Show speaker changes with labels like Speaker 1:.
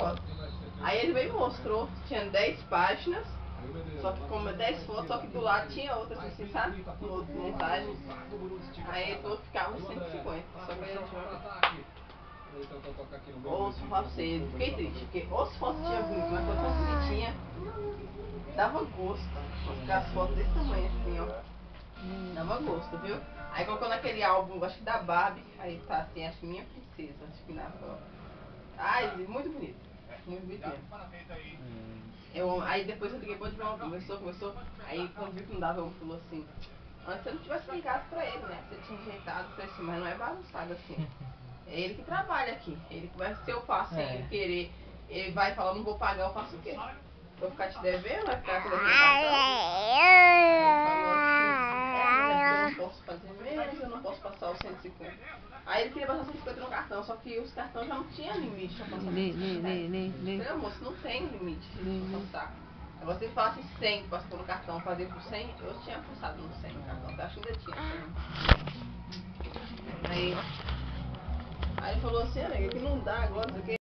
Speaker 1: fotos. Aí ele veio e mostrou, tinha 10 páginas, só que como 10 fotos, só que do lado tinha outras assim, sabe? Montagem. Aí ele falou que ficava 150, só que ele ou só pra você, fiquei triste, porque ou as fotos tinha bonito, mas foi tão bonitinha, dava gosto, mostrar as fotos desse tamanho assim, ó, dava gosto, viu? Aí colocou naquele álbum, acho que da Barbie, aí tá assim, acho que Minha Princesa, acho que na foto. Ai, muito bonito mesmo. Aí depois eu liguei pro João, conversou, aí quando viu que não dava, eu falou assim, antes você não tivesse ligado pra ele, né? Você tinha rejeitado, falei assim, mas não é bagunçado assim. É ele que trabalha aqui. Ele que vai, se eu faço sem ele querer, ele vai falar, não vou pagar, eu faço o quê? Vou ficar te devendo, vai ficar te devendo cartão? Aí ele falou assim, mas eu não posso fazer menos, eu não posso passar os 150. Aí ele queria passar 150 no cartão, só que os cartões já não tinham limite pra passar 150 reais. Eu falei, moço, não tem limite pra passar. Agora você falasse 100 pra pôr no cartão, fazer por 100, eu tinha passado no 100 no cartão, eu acho que ainda tinha 100. Aí ele falou assim, amiga, que não dá agora, não sei o que.